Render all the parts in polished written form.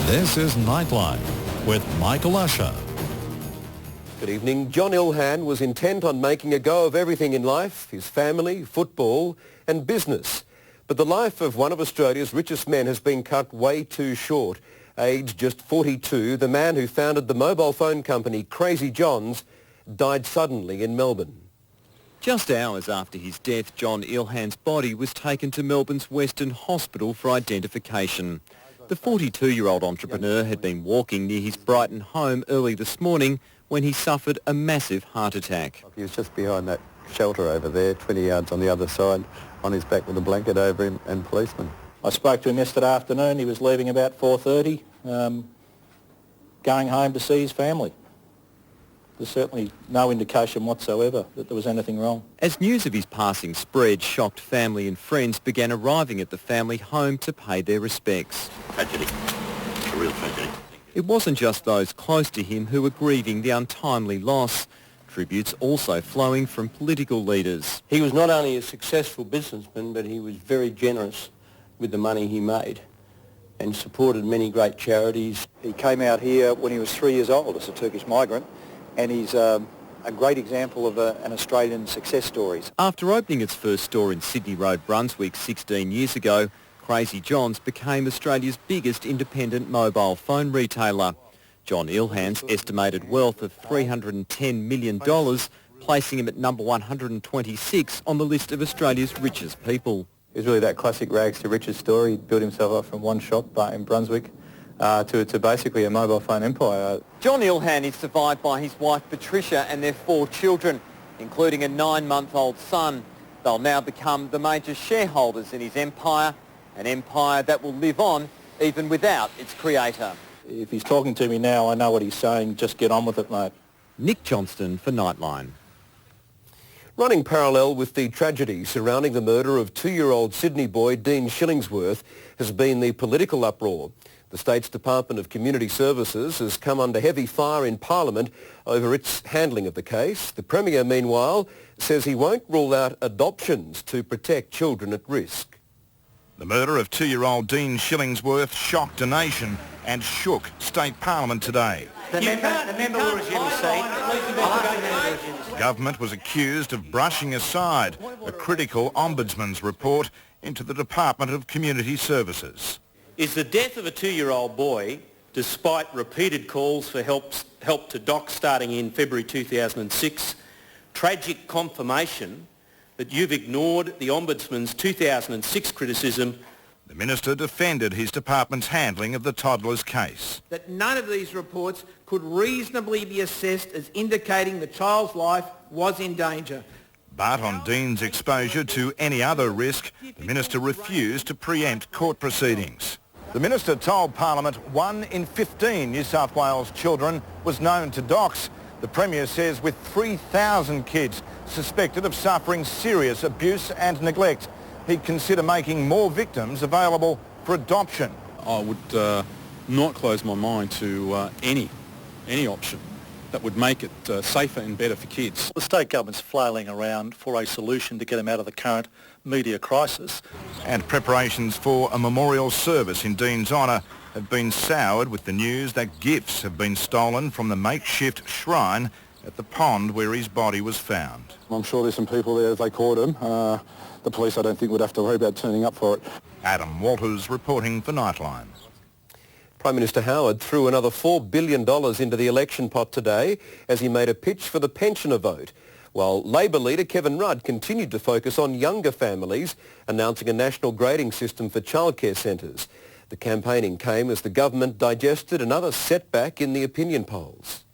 This is Nightline with Michael Usher. Good evening. John Ilhan was intent on making a go of everything in life, his family, football and business. But the life of one of Australia's richest men has been cut way too short. Aged just 42, the man who founded the mobile phone company Crazy John's died suddenly in Melbourne. Just hours after his death, John Ilhan's body was taken to Melbourne's Western Hospital for identification. The 42-year-old entrepreneur had been walking near his Brighton home early this morning when he suffered a massive heart attack. He was just behind that shelter over there, 20 yards on the other side, on his back with a blanket over him and policemen. I spoke to him yesterday afternoon. He was leaving about 4:30, going home to see his family. There's certainly no indication whatsoever that there was anything wrong. As news of his passing spread, shocked family and friends began arriving at the family home to pay their respects. Tragedy. A real tragedy. It wasn't just those close to him who were grieving the untimely loss. Tributes also flowing from political leaders. He was not only a successful businessman, but he was very generous with the money he made and supported many great charities. He came out here when he was 3 years old as a Turkish migrant, and he's a great example of an Australian success story. After opening its first store in Sydney Road, Brunswick 16 years ago, Crazy John's became Australia's biggest independent mobile phone retailer. John Ilhan's estimated wealth of $310 million, placing him at number 126 on the list of Australia's richest people. It was really that classic rags to riches story. He built himself up from one shop in Brunswick to basically a mobile phone empire. John Ilhan is survived by his wife Patricia and their 4 children, including a 9-month-old son. They'll now become the major shareholders in his empire, an empire that will live on even without its creator. If he's talking to me now, I know what he's saying. Just get on with it, mate. Nick Johnston for Nightline. Running parallel with the tragedy surrounding the murder of 2-year-old Sydney boy Dean Shillingsworth has been the political uproar. The state's Department of Community Services has come under heavy fire in Parliament over its handling of the case. The Premier, meanwhile, says he won't rule out adoptions to protect children at risk. The murder of 2-year-old Dean Shillingsworth shocked a nation and shook State Parliament today. The member will resume his seat. Government was accused of brushing aside a critical Ombudsman's report into the Department of Community Services. Is the death of a 2-year-old boy, despite repeated calls for help to doc starting in February 2006, tragic confirmation that you've ignored the Ombudsman's 2006 criticism? The Minister defended his department's handling of the toddler's case. That none of these reports could reasonably be assessed as indicating the child's life was in danger. But on Dean's exposure to any other risk, the Minister refused to preempt court proceedings. The Minister told Parliament 1 in 15 New South Wales children was known to docs. The Premier says with 3,000 kids suspected of suffering serious abuse and neglect, he'd consider making more victims available for adoption. I would not close my mind to any option that would make it safer and better for kids. The state government's flailing around for a solution to get them out of the current media crisis. And preparations for a memorial service in Dean's honour have been soured with the news that gifts have been stolen from the makeshift shrine at the pond where his body was found. I'm sure there's some people there, if they caught him. The police, I don't think, would have to worry about turning up for it. Adam Walters reporting for Nightline. Prime Minister Howard threw another $4 billion into the election pot today as he made a pitch for the pensioner vote, while Labor leader Kevin Rudd continued to focus on younger families, announcing a national grading system for childcare centres. The campaigning came as the government digested another setback in the opinion polls.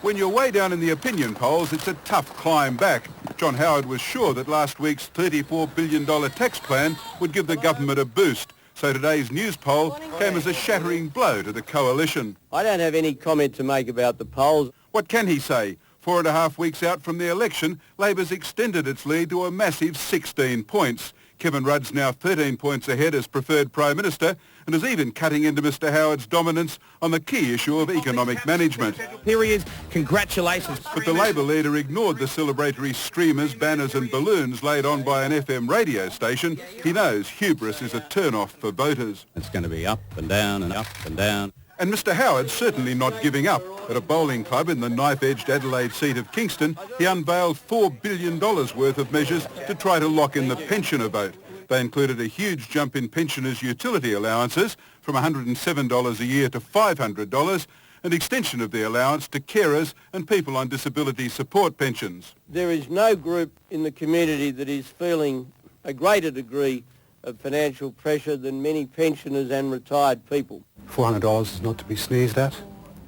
When you're way down in the opinion polls, it's a tough climb back. John Howard was sure that last week's $34 billion tax plan would give the government a boost. So today's news poll came as a shattering blow to the coalition. I don't have any comment to make about the polls. What can he say? 4.5 weeks out from the election, Labor's extended its lead to a massive 16 points. Kevin Rudd's now 13 points ahead as preferred Prime Minister and is even cutting into Mr Howard's dominance on the key issue of economic management. Here he is. Congratulations. But the Labor leader ignored the celebratory streamers, banners and balloons laid on by an FM radio station. He knows hubris is a turn-off for voters. It's going to be up and down and up and down. And Mr Howard's certainly not giving up. At a bowling club in the knife-edged Adelaide seat of Kingston, he unveiled $4 billion worth of measures to try to lock in the pensioner vote. They included a huge jump in pensioners' utility allowances from $107 a year to $500, an extension of the allowance to carers and people on disability support pensions. There is no group in the community that is feeling a greater degree of financial pressure than many pensioners and retired people. $400 is not to be sneezed at,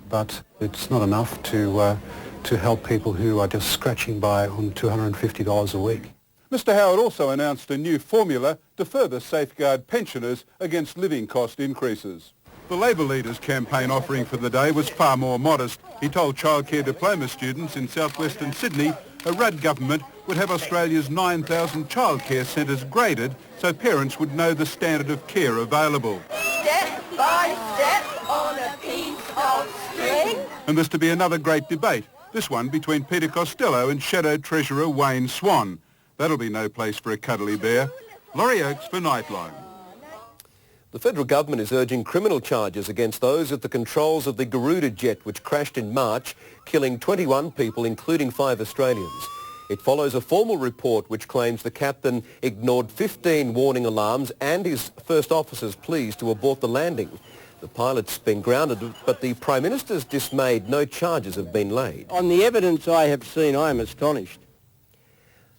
but it's not enough to help people who are just scratching by on $250 a week. Mr Howard also announced a new formula to further safeguard pensioners against living cost increases. The Labor leader's campaign offering for the day was far more modest. He told childcare diploma students in southwestern Sydney a Rudd government would have Australia's 9,000 childcare centres graded so parents would know the standard of care available. Step by step on a piece of string. And there's to be another great debate, this one between Peter Costello and Shadow Treasurer Wayne Swan. That'll be no place for a cuddly bear. Laurie Oakes for Nightline. The federal government is urging criminal charges against those at the controls of the Garuda jet which crashed in March, killing 21 people, including 5 Australians. It follows a formal report which claims the captain ignored 15 warning alarms and his first officer's pleas to abort the landing. The pilot's been grounded, but the Prime Minister's dismayed no charges have been laid. On the evidence I have seen, I am astonished.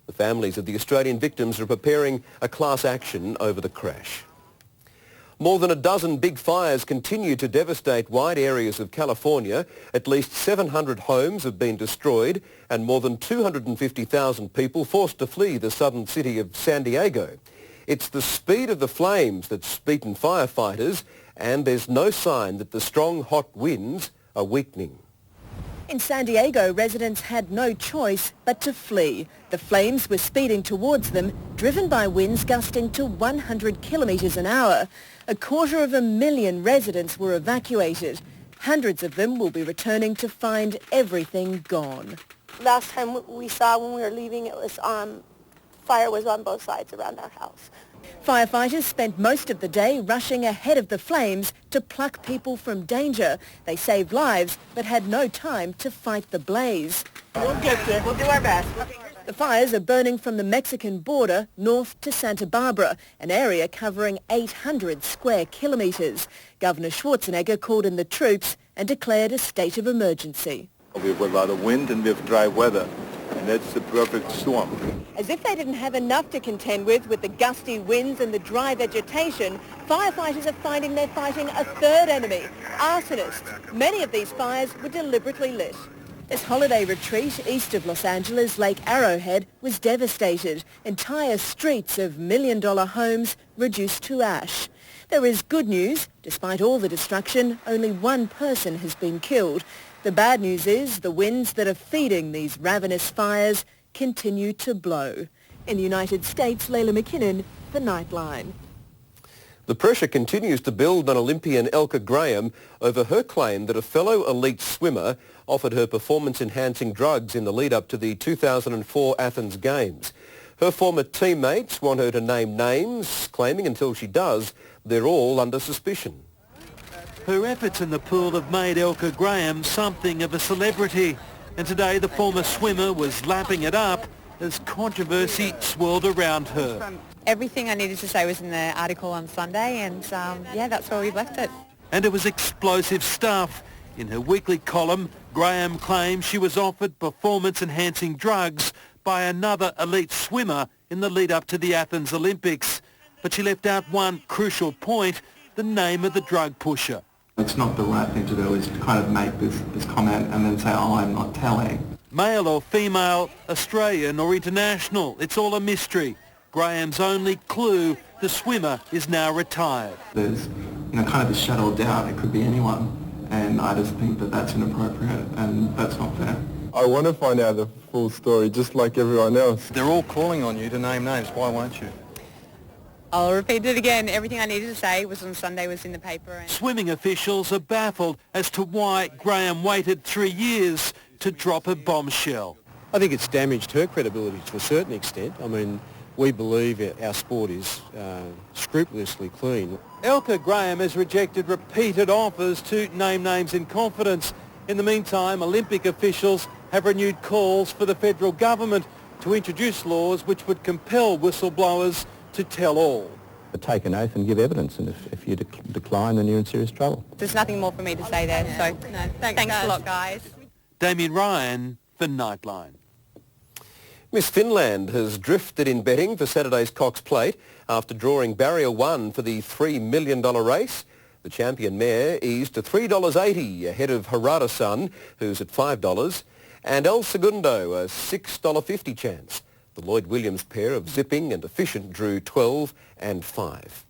The families of the Australian victims are preparing a class action over the crash. More than a dozen big fires continue to devastate wide areas of California. At least 700 homes have been destroyed and more than 250,000 people forced to flee the southern city of San Diego. It's the speed of the flames that's beaten firefighters, and there's no sign that the strong hot winds are weakening. In San Diego, residents had no choice but to flee. The flames were speeding towards them, driven by winds gusting to 100 kilometres an hour. 250,000 residents were evacuated. Hundreds of them will be returning to find everything gone. Last time we saw when we were leaving, it was fire was on both sides around our house. Firefighters spent most of the day rushing ahead of the flames to pluck people from danger. They saved lives but had no time to fight the blaze. We'll get there. We'll do our best. The fires are burning from the Mexican border north to Santa Barbara, an area covering 800 square kilometres. Governor Schwarzenegger called in the troops and declared a state of emergency. We have a lot of wind and we have dry weather, and that's the perfect storm. As if they didn't have enough to contend with the gusty winds and the dry vegetation, firefighters are finding they're fighting a third enemy, arsonists. Many of these fires were deliberately lit. This holiday retreat east of Los Angeles, Lake Arrowhead, was devastated. Entire streets of million-dollar homes reduced to ash. There is good news. Despite all the destruction, only one person has been killed. The bad news is the winds that are feeding these ravenous fires continue to blow. In the United States, Layla McKinnon for Nightline. The pressure continues to build on Olympian Elka Graham over her claim that a fellow elite swimmer offered her performance-enhancing drugs in the lead-up to the 2004 Athens Games. Her former teammates want her to name names, claiming until she does, they're all under suspicion. Her efforts in the pool have made Elka Graham something of a celebrity, and today the former swimmer was lapping it up as controversy swirled around her. Everything I needed to say was in the article on Sunday, and yeah, that's where we've left it. And it was explosive stuff. In her weekly column, Graham claims she was offered performance-enhancing drugs by another elite swimmer in the lead-up to the Athens Olympics. But she left out one crucial point, the name of the drug pusher. It's not the right thing to do is to kind of make this comment and then say, oh, I'm not telling. Male or female, Australian or international, it's all a mystery. Graham's only clue, the swimmer is now retired. There's, kind of a shadow of doubt. It could be anyone. And I just think that that's inappropriate and that's not fair. I want to find out the full story, just like everyone else. They're all calling on you to name names. Why won't you? I'll repeat it again. Everything I needed to say was on Sunday, was in the paper. And Swimming officials are baffled as to why Graham waited 3 years to drop a bombshell. I think it's damaged her credibility to a certain extent. I mean, we believe our sport is scrupulously clean. Elka Graham has rejected repeated offers to name names in confidence. In the meantime, Olympic officials have renewed calls for the federal government to introduce laws which would compel whistleblowers to tell all. Take an oath and give evidence, and if you decline, then you're in serious trouble. there's nothing more for me to say there, so no, thanks a lot, guys. Damien Ryan for Nightline. Miss Finland has drifted in betting for Saturday's Cox Plate after drawing barrier 1 for the $3 million race. The champion mare eased to $3.80 ahead of Harada-san, who's at $5, and El Segundo, a $6.50 chance. The Lloyd Williams pair of Zipping and Efficient drew 12 and 5.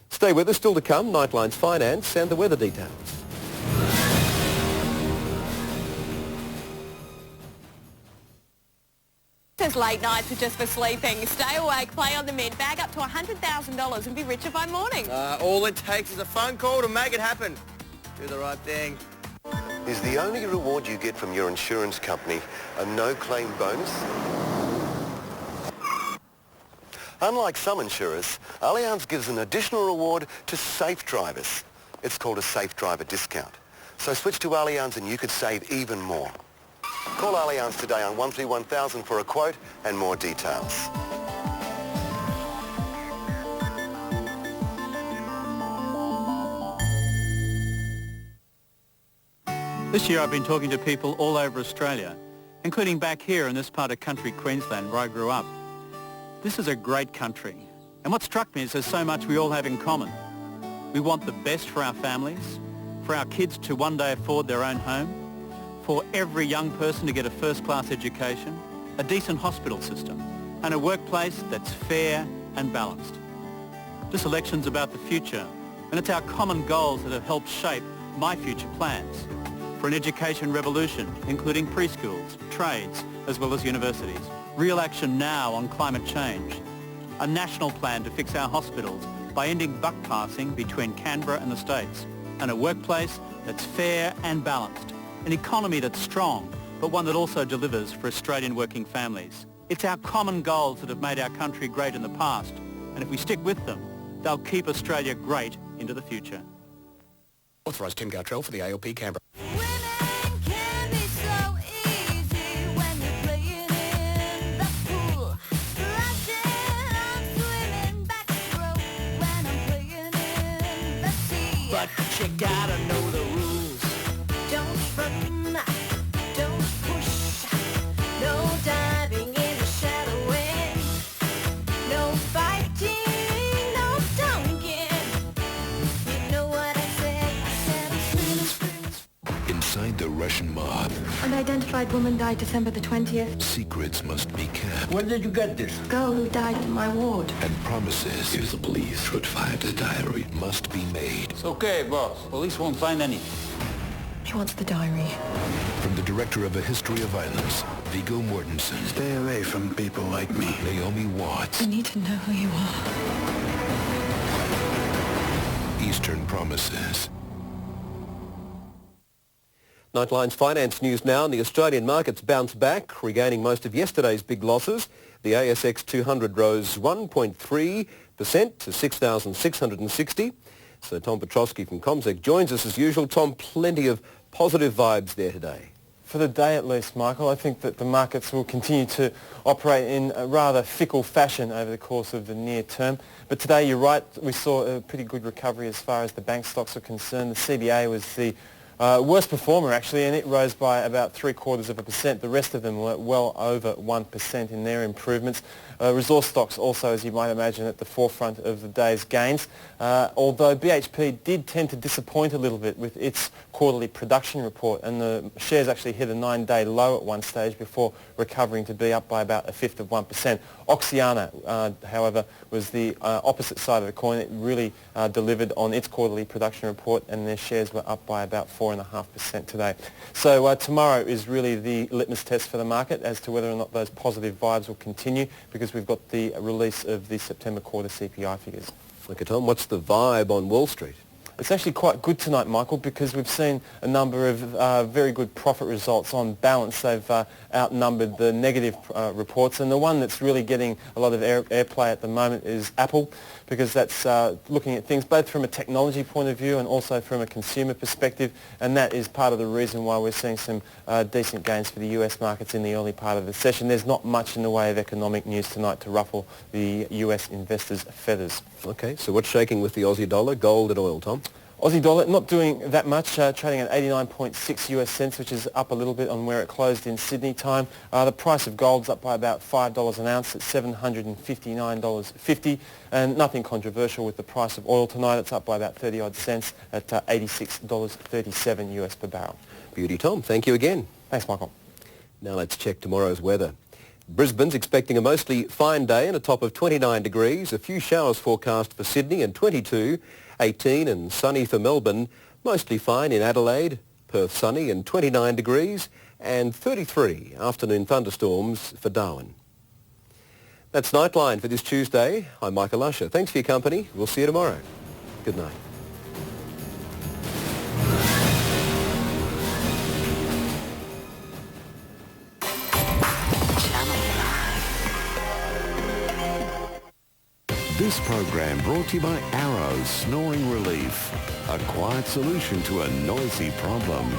Stay with us, still to come, Nightline's finance and the weather details. Says late nights are just for sleeping. Stay awake, play on the mid, bag up to $100,000 and be richer by morning. All it takes is a phone call to make it happen. Do the right thing. Is the only reward you get from your insurance company a no-claim bonus? Unlike some insurers, Allianz gives an additional reward to safe drivers. It's called a safe driver discount. So switch to Allianz and you could save even more. Call Allianz today on 131,000 for a quote and more details. This year I've been talking to people all over Australia, including back here in this part of country Queensland where I grew up. This is a great country, and what struck me is there's so much we all have in common. We want the best for our families, for our kids to one day afford their own home, for every young person to get a first-class education, a decent hospital system, and a workplace that's fair and balanced. This election's about the future, and it's our common goals that have helped shape my future plans for an education revolution, including preschools, trades, as well as universities. Real action now on climate change. A national plan to fix our hospitals by ending buck passing between Canberra and the States. And a workplace that's fair and balanced. An economy that's strong, but one that also delivers for Australian working families. It's our common goals that have made our country great in the past. And if we stick with them, they'll keep Australia great into the future. Authorised Tim Gartrell for the ALP Canberra. But you gotta know the rules. Don't run, don't push, no diving in the shallow end, no fighting, no dunking. You know what I said Inside the Russian mob, An identified woman died December the 20th. secrets must be kept. Where did you get this? Girl who died in my ward. And promises, if the police should find the diary, must be made. It's okay, boss. Police won't find any. She wants the diary. From the director of A History of Violence, Viggo Mortensen. Stay away from people like me. Naomi Watts. I need to know who you are. Eastern Promises. Nightline's finance news now, and the Australian markets bounce back, regaining most of yesterday's big losses. The ASX 200 rose 1.3% to 6,660. So Tom Petrosky from CommSec joins us as usual. Tom, plenty of positive vibes there today. For the day at least, Michael, I think that the markets will continue to operate in a rather fickle fashion over the course of the near term. But today, you're right, we saw a pretty good recovery as far as the bank stocks are concerned. The CBA was the worst performer actually, and it rose by about 0.75%. The rest of them were well over 1% in their improvements. Resource stocks also, as you might imagine, at the forefront of the day's gains. Although BHP did tend to disappoint a little bit with its quarterly production report, and the shares actually hit a 9-day low at one stage before recovering to be up by about 1/5%. Oxiana, however, was the opposite side of the coin. It really delivered on its quarterly production report, and their shares were up by about 4.5% today. So tomorrow is really the litmus test for the market as to whether or not those positive vibes will continue, because because we've got the release of the September quarter CPI figures. Okay, Tom, what's the vibe on Wall Street? It's actually quite good tonight, Michael, because we've seen a number of very good profit results on balance. They've outnumbered the negative reports, and the one that's really getting a lot of airplay at the moment is Apple, because that's looking at things both from a technology point of view and also from a consumer perspective, and that is part of the reason why we're seeing some decent gains for the US markets in the early part of the session. There's not much in the way of economic news tonight to ruffle the US investors' feathers. Okay, so what's shaking with the Aussie dollar, gold and oil, Tom? Aussie dollar not doing that much, trading at 89.6 US cents, which is up a little bit on where it closed in Sydney time. The price of gold's up by about $5 an ounce at $759.50, and nothing controversial with the price of oil tonight. It's up by about 30 odd cents at $86.37 US per barrel. Beauty, Tom. Thank you again. Thanks, Michael. Now let's check tomorrow's weather. Brisbane's expecting a mostly fine day and a top of 29 degrees. A few showers forecast for Sydney and 22. 18 and sunny for Melbourne, mostly fine in Adelaide, Perth sunny and 29 degrees, and 33 afternoon thunderstorms for Darwin. That's Nightline for this Tuesday. I'm Michael Usher. Thanks for your company. We'll see you tomorrow. Good night. This program brought to you by Arrow Snoring Relief, a quiet solution to a noisy problem.